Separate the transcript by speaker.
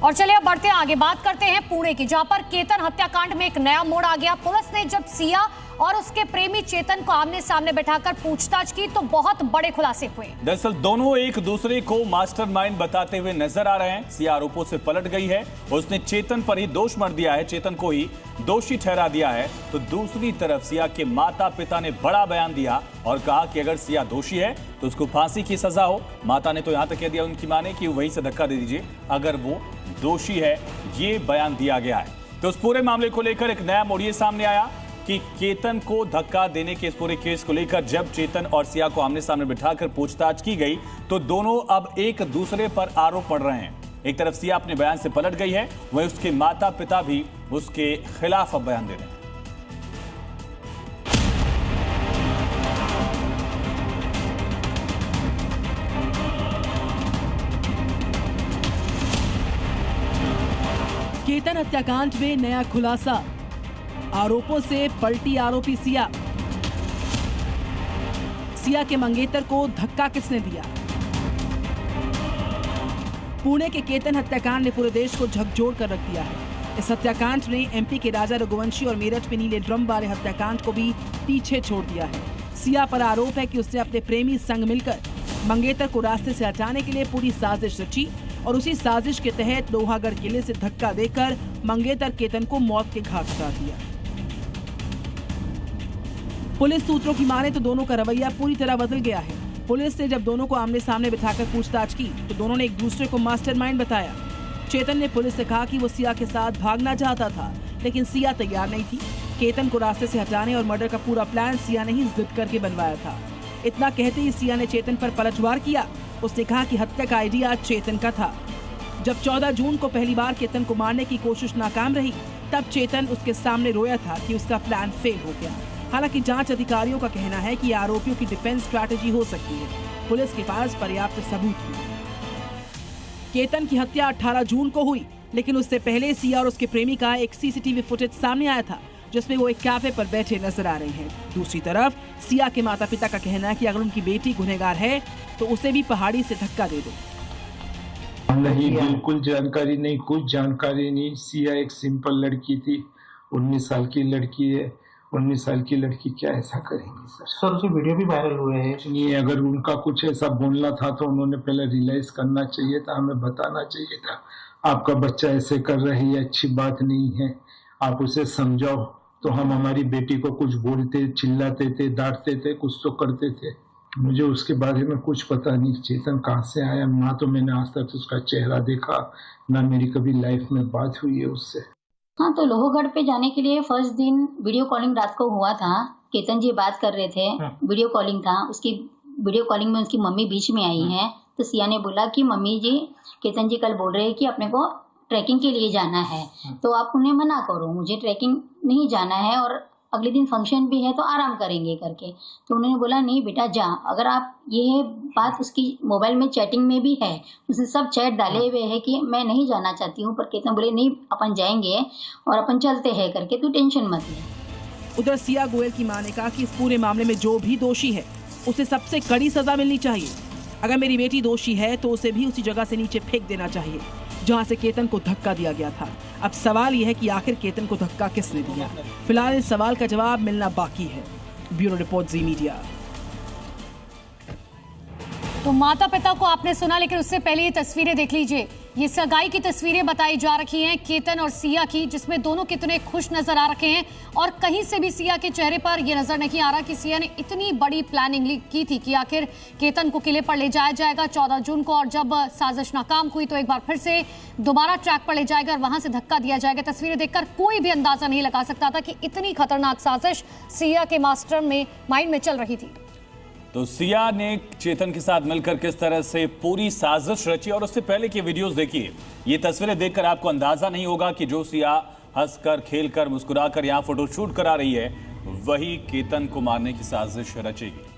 Speaker 1: और चलिए अब बढ़ते हैं आगे, बात करते हैं पुणे की, जहां पर केतन हत्याकांड में एक नया मोड़ आ गया। पुलिस ने जब सिया और उसके प्रेमी चेतन को आमने सामने बैठाकर पूछताछ की तो बहुत बड़े खुलासे हुए।
Speaker 2: दरअसल दोनों एक दूसरे को मास्टरमाइंड बताते हुए नजर आ रहे हैं। सिया आरोपों से पलट गई है, उसने चेतन पर ही दोष मढ़ दिया है, चेतन को ही दोषी ठहरा दिया है। तो दूसरी तरफ सिया के माता पिता ने बड़ा बयान दिया और कहा कि अगर सिया दोषी है तो उसको फांसी की सजा हो। माता ने तो यहां तक कह दिया उनकी मां ने कि वहीं से धक्का दे दीजिए अगर वो दोषी है, ये बयान दिया गया है। तो उस पूरे मामले को लेकर एक नया मोड़ सामने आया कि केतन को धक्का देने के इस पूरे केस को लेकर जब चेतन और सिया को आमने सामने बिठाकर पूछताछ की गई तो दोनों अब एक दूसरे पर आरोप पड़ रहे हैं। एक तरफ सिया अपने बयान से पलट गई है, वहीं उसके माता पिता भी उसके खिलाफ अब बयान दे रहे हैं।
Speaker 3: केतन हत्याकांड में नया खुलासा, आरोपों से पलटी आरोपी सिया। सिया के मंगेतर को धक्का किसने दिया? पुणे के केतन हत्याकांड ने पूरे देश को झकझोर कर रख दिया है। इस हत्याकांड ने एमपी के राजा रघुवंशी और मेरठ में नीले ड्रम वाले हत्याकांड को भी पीछे छोड़ दिया है। सिया पर आरोप है कि उसने अपने प्रेमी संग मिलकर मंगेतर को रास्ते से हटाने के लिए पूरी साजिश रची और उसी साजिश के तहत लोहागढ़ किले से धक्का देकर मंगेतर केतन को मौत के घाट उतार दिया। पुलिस सूत्रों की माने तो दोनों का रवैया पूरी तरह बदल गया है। पुलिस ने जब दोनों को आमने सामने बिठाकर पूछताछ की तो दोनों ने एक दूसरे को मास्टरमाइंड बताया। चेतन ने पुलिस से कहा कि वो सिया के साथ भागना चाहता था, लेकिन सिया तैयार नहीं थी। केतन को रास्ते से हटाने और मर्डर का पूरा प्लान सिया ने ही जिद करके बनवाया था। इतना कहते ही सिया ने चेतन पर पलटवार किया। उसने कहा कि हत्या का आइडिया चेतन का था। जब 14 जून को पहली बार केतन को मारने की कोशिश नाकाम रही, तब चेतन उसके सामने रोया था कि उसका प्लान फेल हो गया। हालांकि जांच अधिकारियों का कहना है कि आरोपियों की डिफेंस स्ट्रैटेजी हो सकती है। पुलिस के पास पर्याप्त सबूत है। केतन की हत्या 18 जून को हुई, लेकिन उससे पहले सिया और उसके प्रेमी का एक सीसीटीवी फुटेज सामने आया था जिसमें वो एक कैफे पर बैठे नजर आ रहे हैं। दूसरी तरफ सिया के माता पिता का कहना है कि अगर उनकी बेटी गुनहगार है तो उसे भी पहाड़ी से धक्का दे दो।
Speaker 4: नहीं, बिल्कुल जानकारी नहीं, कुछ जानकारी नहीं। सिया एक सिंपल लड़की थी, 19 साल की लड़की है। 19 साल की लड़की क्या ऐसा करेंगी
Speaker 5: सर उसे वीडियो भी वायरल हुए हैं।
Speaker 4: नहीं, अगर उनका कुछ ऐसा बोलना था तो उन्होंने पहले रियलाइज करना चाहिए था, हमें बताना चाहिए था आपका बच्चा ऐसे कर रही है, अच्छी बात नहीं है, आप उसे समझाओ। तो हम हमारी बेटी को कुछ बोलते, चिल्लाते थे, डांटते थे, कुछ तो करते थे। मुझे उसके बारे में कुछ पता नहीं, चेतन कहाँ से आया, ना तो मैंने आज तक उसका चेहरा देखा, ना मेरी कभी लाइफ में बात हुई है उससे।
Speaker 6: हाँ, तो लोहगढ़ पे जाने के लिए फर्स्ट दिन वीडियो कॉलिंग रात को हुआ था। केतन जी बात कर रहे थे, वीडियो कॉलिंग था। उसकी वीडियो कॉलिंग में उसकी मम्मी बीच में आई है। तो सिया ने बोला कि मम्मी जी, केतन जी कल बोल रहे हैं कि अपने को ट्रैकिंग के लिए जाना है, तो आप उन्हें मना करो, मुझे ट्रैकिंग नहीं जाना है और अगले दिन फंक्शन भी है तो आराम करेंगे करके। तो उन्होंने बोला नहीं बेटा जा। अगर आप, ये बात उसकी मोबाइल में चैटिंग में भी है, उसने सब चैट डाले हुए हैं कि मैं नहीं जाना चाहती हूँ, पर केतन बोले नहीं अपन जाएंगे और अपन चलते हैं करके, तू टेंशन मत ले।
Speaker 3: उधर सिया गोयल की मां ने कहा कि इस पूरे मामले में जो भी दोषी है उसे सबसे कड़ी सजा मिलनी चाहिए। अगर मेरी बेटी दोषी है तो उसे भी उसी जगह से नीचे फेंक देना चाहिए जहां से केतन को धक्का दिया गया था। अब सवाल यह है कि आखिर केतन को धक्का किसने दिया। फिलहाल इस सवाल का जवाब मिलना बाकी है। ब्यूरो रिपोर्ट, जी मीडिया।
Speaker 1: तो माता पिता को आपने सुना, लेकिन उससे पहले ये तस्वीरें देख लीजिए। ये सगाई की तस्वीरें बताई जा रही हैं केतन और सिया की, जिसमें दोनों कितने खुश नजर आ रखे हैं और कहीं से भी सिया के चेहरे पर यह नजर नहीं आ रहा कि सिया ने इतनी बड़ी प्लानिंग की थी कि आखिर केतन को किले पर ले जाया जाएगा 14 जून को, और जब साजिश नाकाम हुई तो एक बार फिर से दोबारा ट्रैक पर ले जाएगा और वहां से धक्का दिया जाएगा। तस्वीरें देखकर कोई भी अंदाजा नहीं लगा सकता था कि इतनी खतरनाक साजिश सिया के मास्टर में माइंड में चल रही थी।
Speaker 2: तो सिया ने चेतन के साथ मिलकर किस तरह से पूरी साजिश रची, और उससे पहले की वीडियोस देखिए। ये तस्वीरें देखकर आपको अंदाजा नहीं होगा कि जो सिया हंसकर, खेलकर, मुस्कुराकर यहाँ फोटोशूट करा रही है, वही केतन को मारने की साजिश रचेगी।